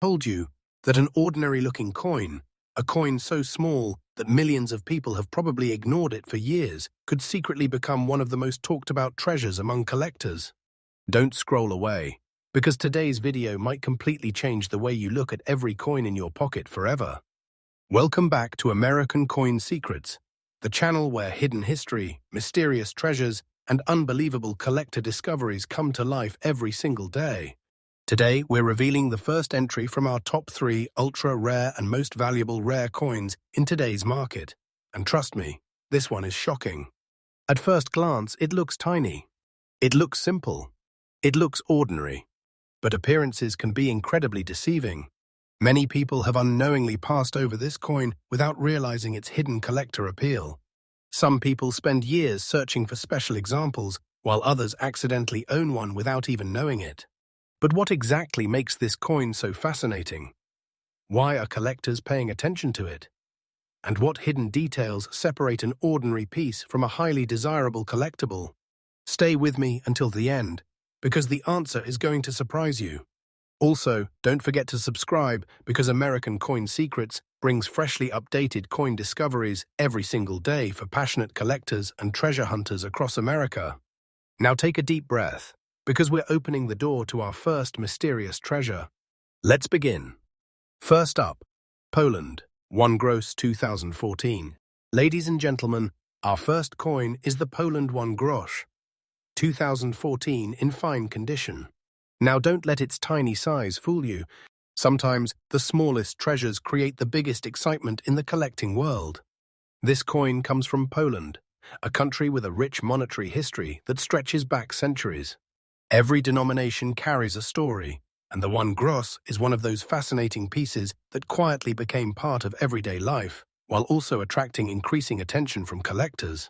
Told you that an ordinary-looking coin, a coin so small that millions of people have probably ignored it for years, could secretly become one of the most talked-about treasures among collectors. Don't scroll away, because today's video might completely change the way you look at every coin in your pocket forever. Welcome back to American Coin Secrets, the channel where hidden history, mysterious treasures, and unbelievable collector discoveries come to life every single day. Today, we're revealing the first entry from our top 3 ultra-rare and most valuable rare coins in today's market. And trust me, this one is shocking. At first glance, it looks tiny. It looks simple. It looks ordinary. But appearances can be incredibly deceiving. Many people have unknowingly passed over this coin without realizing its hidden collector appeal. Some people spend years searching for special examples, while others accidentally own one without even knowing it. But what exactly makes this coin so fascinating? Why are collectors paying attention to it? And what hidden details separate an ordinary piece from a highly desirable collectible? Stay with me until the end, because the answer is going to surprise you. Also, don't forget to subscribe, because American Coin Secrets brings freshly updated coin discoveries every single day for passionate collectors and treasure hunters across America. Now take a deep breath, because we're opening the door to our first mysterious treasure. Let's begin. First up, Poland, 1 grosz 2014. Ladies and gentlemen, our first coin is the Poland 1 grosz, 2014 in fine condition. Now don't let its tiny size fool you. Sometimes the smallest treasures create the biggest excitement in the collecting world. This coin comes from Poland, a country with a rich monetary history that stretches back centuries. Every denomination carries a story, and the 1 grosz is one of those fascinating pieces that quietly became part of everyday life, while also attracting increasing attention from collectors.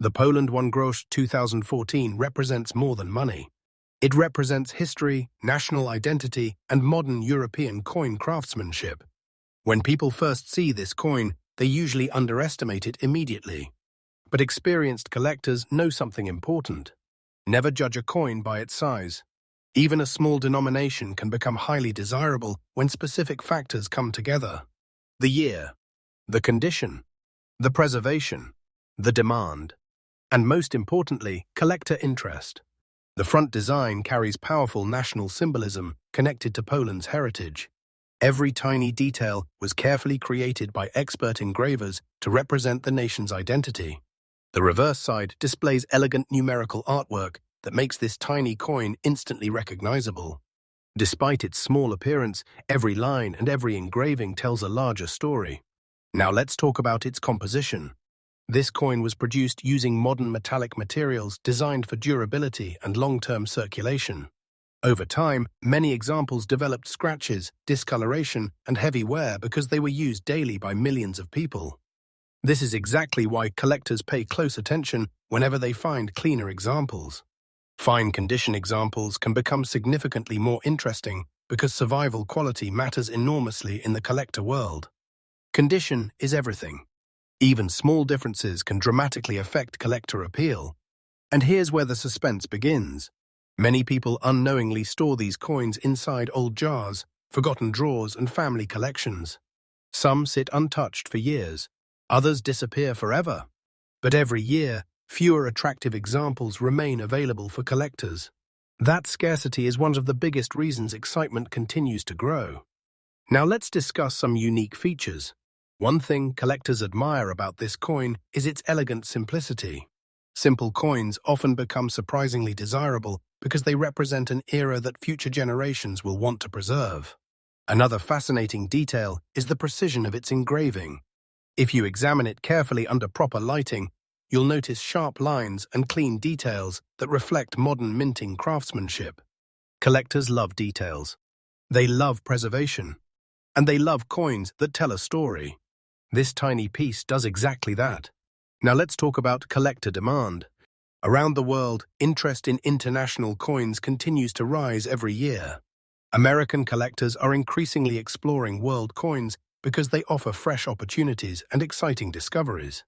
The Poland 1 grosz 2014 represents more than money. It represents history, national identity, and modern European coin craftsmanship. When people first see this coin, they usually underestimate it immediately. But experienced collectors know something important. Never judge a coin by its size. Even a small denomination can become highly desirable when specific factors come together. The year, the condition, the preservation, the demand, and most importantly, collector interest. The front design carries powerful national symbolism connected to Poland's heritage. Every tiny detail was carefully created by expert engravers to represent the nation's identity. The reverse side displays elegant numerical artwork that makes this tiny coin instantly recognizable. Despite its small appearance, every line and every engraving tells a larger story. Now let's talk about its composition. This coin was produced using modern metallic materials designed for durability and long-term circulation. Over time, many examples developed scratches, discoloration, and heavy wear because they were used daily by millions of people. This is exactly why collectors pay close attention whenever they find cleaner examples. Fine condition examples can become significantly more interesting because survival quality matters enormously in the collector world. Condition is everything. Even small differences can dramatically affect collector appeal. And here's where the suspense begins. Many people unknowingly store these coins inside old jars, forgotten drawers, and family collections. Some sit untouched for years. Others disappear forever. But every year, fewer attractive examples remain available for collectors. That scarcity is one of the biggest reasons excitement continues to grow. Now let's discuss some unique features. One thing collectors admire about this coin is its elegant simplicity. Simple coins often become surprisingly desirable because they represent an era that future generations will want to preserve. Another fascinating detail is the precision of its engraving. If you examine it carefully under proper lighting, you'll notice sharp lines and clean details that reflect modern minting craftsmanship. Collectors love details. They love preservation. And they love coins that tell a story. This tiny piece does exactly that. Now let's talk about collector demand. Around the world, interest in international coins continues to rise every year. American collectors are increasingly exploring world coins because they offer fresh opportunities and exciting discoveries.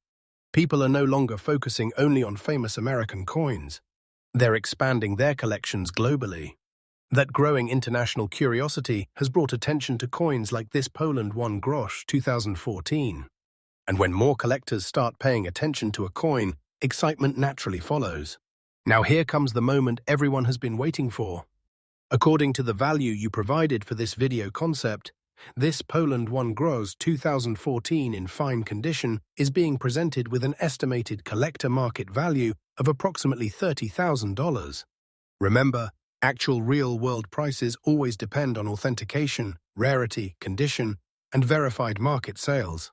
People are no longer focusing only on famous American coins. They're expanding their collections globally. That growing international curiosity has brought attention to coins like this Poland 1 grosz 2014. And when more collectors start paying attention to a coin, excitement naturally follows. Now here comes the moment everyone has been waiting for. According to the value you provided for this video concept, this Poland 1 grosz 2014 in fine condition is being presented with an estimated collector market value of approximately $30,000. Remember, actual real-world prices always depend on authentication, rarity, condition, and verified market sales.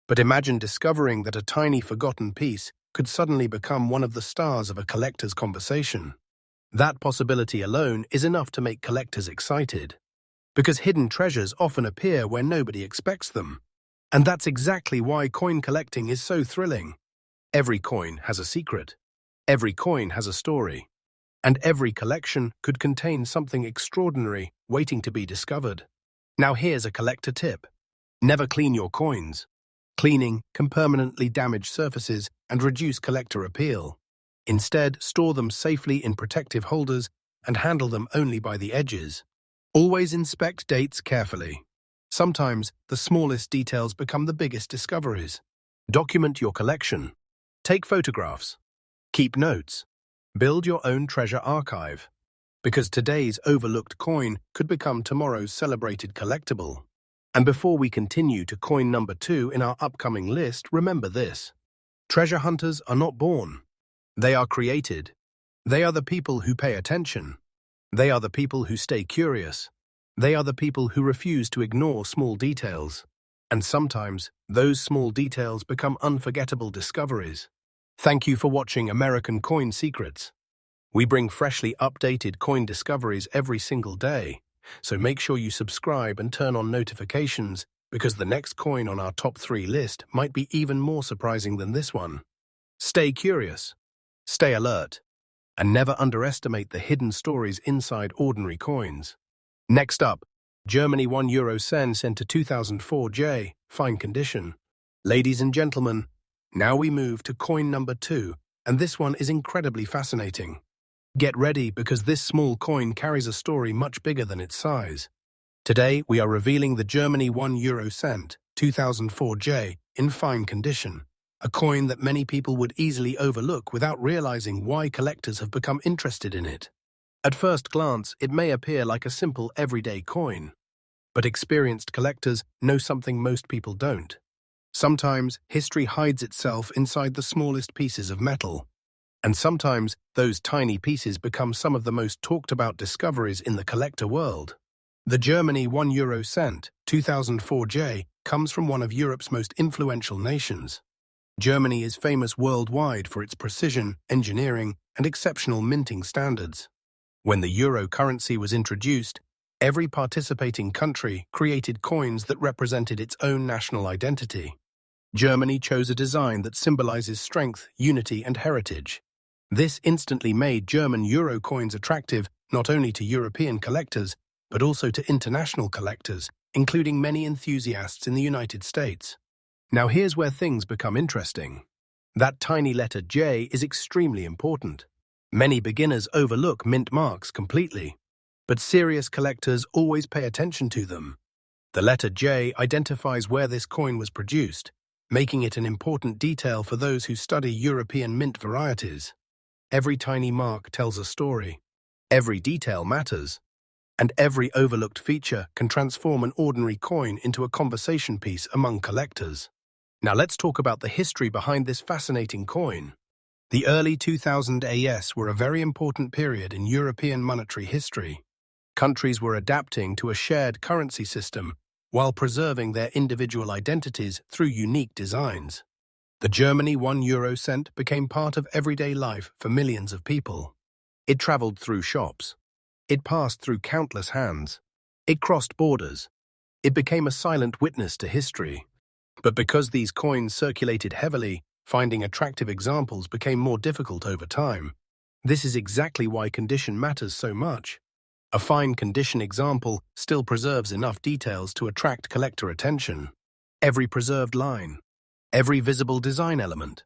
But imagine discovering that a tiny forgotten piece could suddenly become one of the stars of a collector's conversation. That possibility alone is enough to make collectors excited, because hidden treasures often appear where nobody expects them. And that's exactly why coin collecting is so thrilling. Every coin has a secret. Every coin has a story. And every collection could contain something extraordinary waiting to be discovered. Now here's a collector tip. Never clean your coins. Cleaning can permanently damage surfaces and reduce collector appeal. Instead, store them safely in protective holders and handle them only by the edges. Always inspect dates carefully. Sometimes, the smallest details become the biggest discoveries. Document your collection. Take photographs. Keep notes. Build your own treasure archive. Because today's overlooked coin could become tomorrow's celebrated collectible. And before we continue to coin number 2 in our upcoming list, remember this. Treasure hunters are not born. They are created. They are the people who pay attention. They are the people who stay curious. They are the people who refuse to ignore small details. And sometimes, those small details become unforgettable discoveries. Thank you for watching American Coin Secrets. We bring freshly updated coin discoveries every single day, so make sure you subscribe and turn on notifications because the next coin on our top 3 list might be even more surprising than this one. Stay curious, stay alert, and never underestimate the hidden stories inside ordinary coins. Next up, Germany €1 cent 2004 J, fine condition. Ladies and gentlemen, now we move to coin number 2, and this one is incredibly fascinating. Get ready because this small coin carries a story much bigger than its size. Today, we are revealing the Germany €1 cent 2004 J in fine condition. A coin that many people would easily overlook without realizing why collectors have become interested in it. At first glance, it may appear like a simple everyday coin. But experienced collectors know something most people don't. Sometimes, history hides itself inside the smallest pieces of metal. And sometimes, those tiny pieces become some of the most talked about discoveries in the collector world. The Germany €1 cent 2004 J comes from one of Europe's most influential nations. Germany is famous worldwide for its precision, engineering, and exceptional minting standards. When the euro currency was introduced, every participating country created coins that represented its own national identity. Germany chose a design that symbolizes strength, unity, and heritage. This instantly made German euro coins attractive not only to European collectors, but also to international collectors, including many enthusiasts in the United States. Now here's where things become interesting. That tiny letter J is extremely important. Many beginners overlook mint marks completely, but serious collectors always pay attention to them. The letter J identifies where this coin was produced, making it an important detail for those who study European mint varieties. Every tiny mark tells a story. Every detail matters. And every overlooked feature can transform an ordinary coin into a conversation piece among collectors. Now let's talk about the history behind this fascinating coin. The early 2000s AS were a very important period in European monetary history. Countries were adapting to a shared currency system while preserving their individual identities through unique designs. The Germany €1 cent became part of everyday life for millions of people. It traveled through shops. It passed through countless hands. It crossed borders. It became a silent witness to history. But because these coins circulated heavily, finding attractive examples became more difficult over time. This is exactly why condition matters so much. A fine condition example still preserves enough details to attract collector attention. Every preserved line, every visible design element,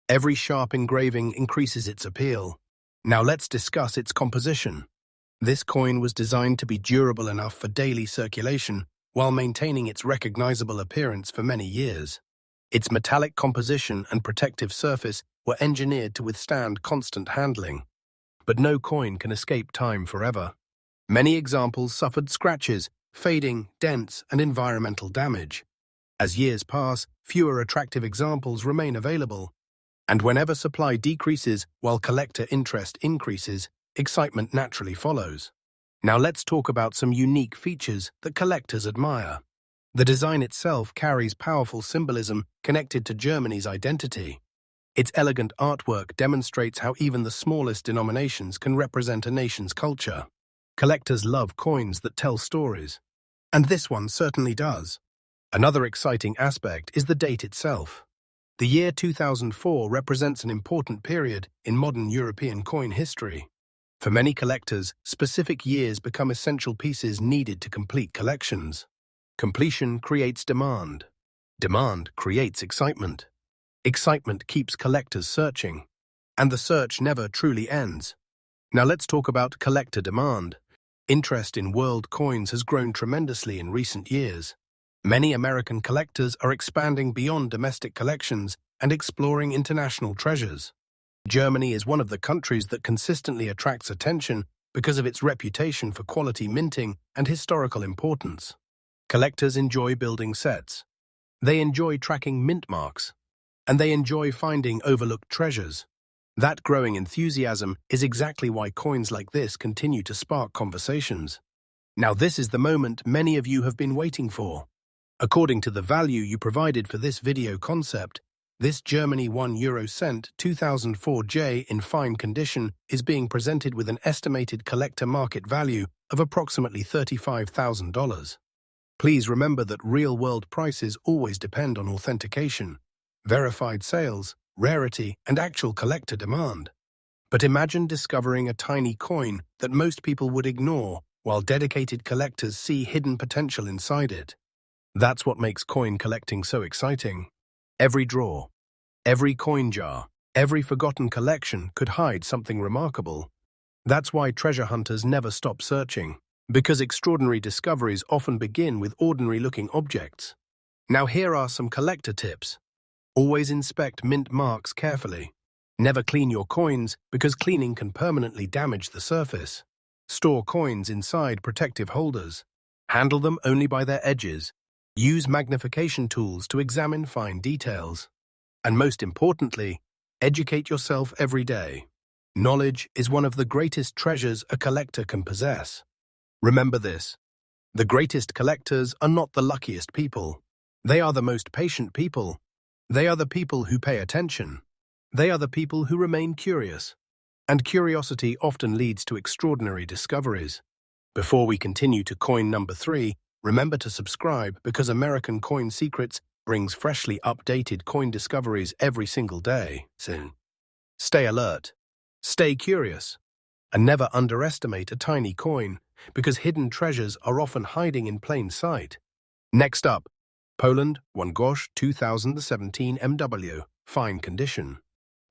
every sharp engraving increases its appeal. Now let's discuss its composition. This coin was designed to be durable enough for daily circulation while maintaining its recognizable appearance for many years. Its metallic composition and protective surface were engineered to withstand constant handling. But no coin can escape time forever. Many examples suffered scratches, fading, dents, and environmental damage. As years pass, fewer attractive examples remain available. And whenever supply decreases while collector interest increases, excitement naturally follows. Now let's talk about some unique features that collectors admire. The design itself carries powerful symbolism connected to Germany's identity. Its elegant artwork demonstrates how even the smallest denominations can represent a nation's culture. Collectors love coins that tell stories. And this one certainly does. Another exciting aspect is the date itself. The year 2004 represents an important period in modern European coin history. For many collectors, specific years become essential pieces needed to complete collections. Completion creates demand. Demand creates excitement. Excitement keeps collectors searching. And the search never truly ends. Now let's talk about collector demand. Interest in world coins has grown tremendously in recent years. Many American collectors are expanding beyond domestic collections and exploring international treasures. Germany is one of the countries that consistently attracts attention because of its reputation for quality minting and historical importance. Collectors enjoy building sets. They enjoy tracking mint marks. And they enjoy finding overlooked treasures. That growing enthusiasm is exactly why coins like this continue to spark conversations. Now this is the moment many of you have been waiting for. According to the value you provided for this video concept, this Germany €1 2004J in fine condition is being presented with an estimated collector market value of approximately $35,000. Please remember that real-world prices always depend on authentication, verified sales, rarity, and actual collector demand. But imagine discovering a tiny coin that most people would ignore while dedicated collectors see hidden potential inside it. That's what makes coin collecting so exciting. Every drawer, every coin jar, every forgotten collection could hide something remarkable. That's why treasure hunters never stop searching, because extraordinary discoveries often begin with ordinary-looking objects. Now here are some collector tips. Always inspect mint marks carefully. Never clean your coins because cleaning can permanently damage the surface. Store coins inside protective holders. Handle them only by their edges. Use magnification tools to examine fine details. And most importantly, educate yourself every day. Knowledge is one of the greatest treasures a collector can possess. Remember this: the greatest collectors are not the luckiest people. They are the most patient people. They are the people who pay attention. They are the people who remain curious. And curiosity often leads to extraordinary discoveries. Before we continue to coin number 3, remember to subscribe because American Coin Secrets brings freshly updated coin discoveries every single day. So, stay alert, stay curious, and never underestimate a tiny coin because hidden treasures are often hiding in plain sight. Next up, Poland, 1 grosz 2017 MW, fine condition.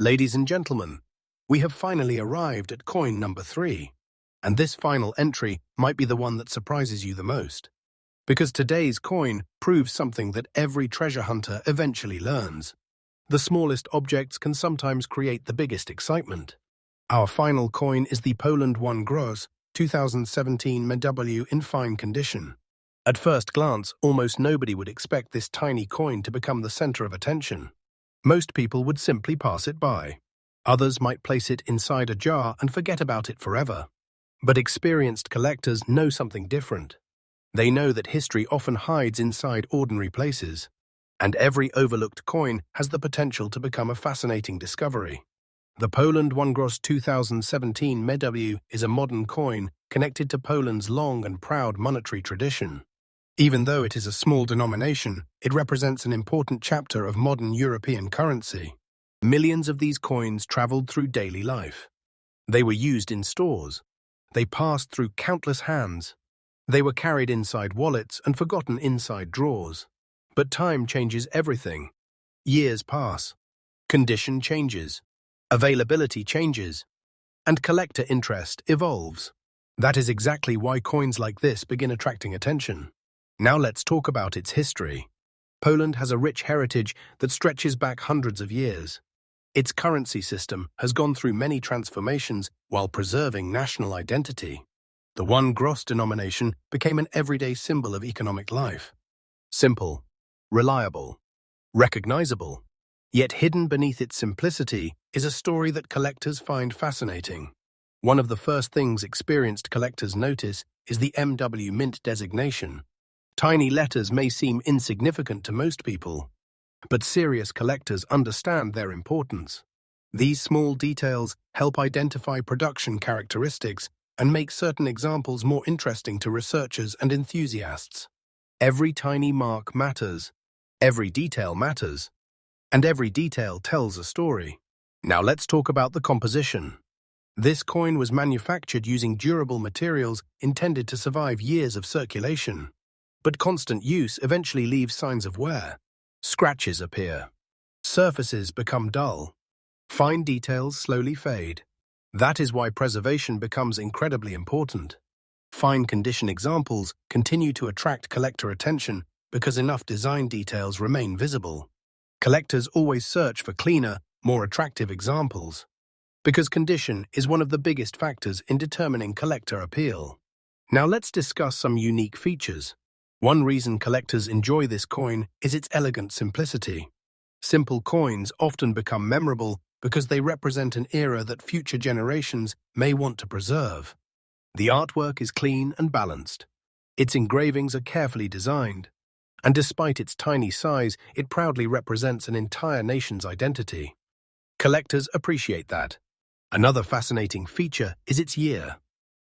Ladies and gentlemen, we have finally arrived at coin number 3, and this final entry might be the one that surprises you the most. Because today's coin proves something that every treasure hunter eventually learns. The smallest objects can sometimes create the biggest excitement. Our final coin is the Poland 1 grosz 2017 MW in fine condition. At first glance, almost nobody would expect this tiny coin to become the center of attention. Most people would simply pass it by. Others might place it inside a jar and forget about it forever. But experienced collectors know something different. They know that history often hides inside ordinary places, and every overlooked coin has the potential to become a fascinating discovery. The Poland 1 grosz 2017 MW is a modern coin connected to Poland's long and proud monetary tradition. Even though it is a small denomination, it represents an important chapter of modern European currency. Millions of these coins traveled through daily life. They were used in stores. They passed through countless hands. They were carried inside wallets and forgotten inside drawers. But time changes everything. Years pass. Condition changes. Availability changes. And collector interest evolves. That is exactly why coins like this begin attracting attention. Now let's talk about its history. Poland has a rich heritage that stretches back hundreds of years. Its currency system has gone through many transformations while preserving national identity. The one gross denomination became an everyday symbol of economic life. Simple, reliable, recognizable. Yet hidden beneath its simplicity is a story that collectors find fascinating. One of the first things experienced collectors notice is the MW Mint designation. Tiny letters may seem insignificant to most people, but serious collectors understand their importance. These small details help identify production characteristics and make certain examples more interesting to researchers and enthusiasts. Every tiny mark matters, every detail matters, and every detail tells a story. Now let's talk about the composition. This coin was manufactured using durable materials intended to survive years of circulation. But constant use eventually leaves signs of wear. Scratches appear. Surfaces become dull. Fine details slowly fade. That is why preservation becomes incredibly important. Fine condition examples continue to attract collector attention because enough design details remain visible. Collectors always search for cleaner, more attractive examples, because condition is one of the biggest factors in determining collector appeal. Now let's discuss some unique features. One reason collectors enjoy this coin is its elegant simplicity. Simple coins often become memorable because they represent an era that future generations may want to preserve. The artwork is clean and balanced. Its engravings are carefully designed, and despite its tiny size, it proudly represents an entire nation's identity. Collectors appreciate that. Another fascinating feature is its year.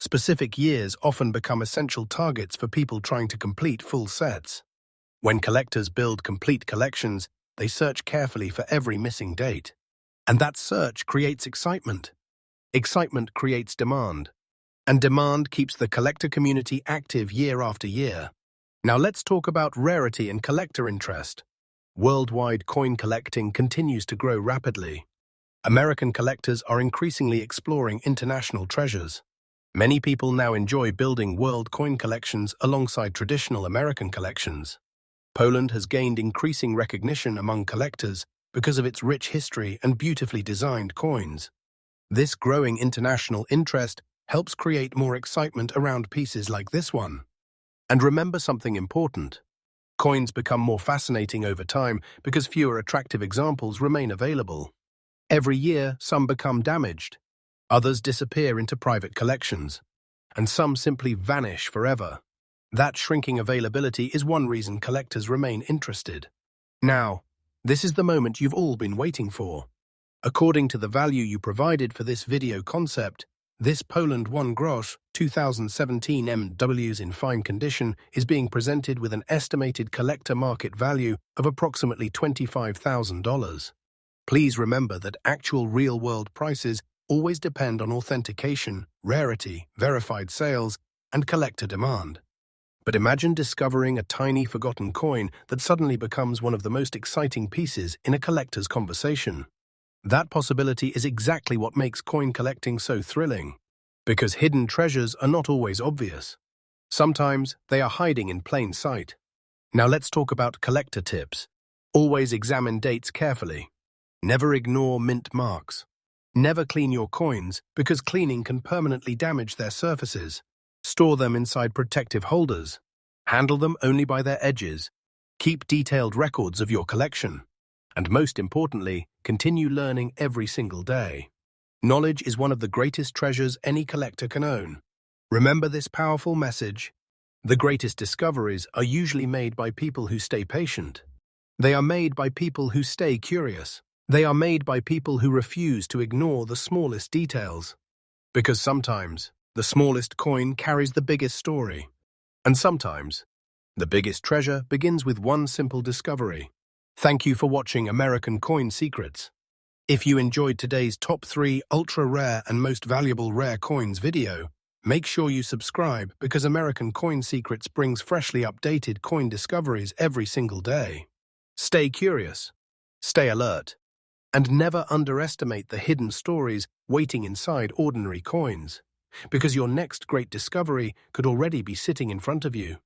Specific years often become essential targets for people trying to complete full sets. When collectors build complete collections, they search carefully for every missing date. And that search creates excitement. Excitement creates demand. And demand keeps the collector community active year after year. Now let's talk about rarity and collector interest. Worldwide coin collecting continues to grow rapidly. American collectors are increasingly exploring international treasures. Many people now enjoy building world coin collections alongside traditional American collections. Poland has gained increasing recognition among collectors because of its rich history and beautifully designed coins. This growing international interest helps create more excitement around pieces like this one. And remember something important. Coins become more fascinating over time because fewer attractive examples remain available. Every year, some become damaged. Others disappear into private collections, and some simply vanish forever. That shrinking availability is one reason collectors remain interested. Now, this is the moment you've all been waiting for. According to the value you provided for this video concept, this Poland 1 grosz 2017 MWs in fine condition is being presented with an estimated collector market value of approximately $25,000. Please remember that actual real-world prices always depend on authentication, rarity, verified sales, and collector demand. But imagine discovering a tiny forgotten coin that suddenly becomes one of the most exciting pieces in a collector's conversation. That possibility is exactly what makes coin collecting so thrilling, because hidden treasures are not always obvious. Sometimes they are hiding in plain sight. Now let's talk about collector tips. Always examine dates carefully. Never ignore mint marks. Never clean your coins because cleaning can permanently damage their surfaces. Store them inside protective holders. Handle them only by their edges. Keep detailed records of your collection. And most importantly, continue learning every single day. Knowledge is one of the greatest treasures any collector can own. Remember this powerful message. The greatest discoveries are usually made by people who stay patient. They are made by people who stay curious. They are made by people who refuse to ignore the smallest details. Because sometimes, the smallest coin carries the biggest story. And sometimes, the biggest treasure begins with one simple discovery. Thank you for watching American Coin Secrets. If you enjoyed today's top 3 ultra-rare and most valuable rare coins video, make sure you subscribe because American Coin Secrets brings freshly updated coin discoveries every single day. Stay curious, stay alert, and never underestimate the hidden stories waiting inside ordinary coins. because your next great discovery could already be sitting in front of you.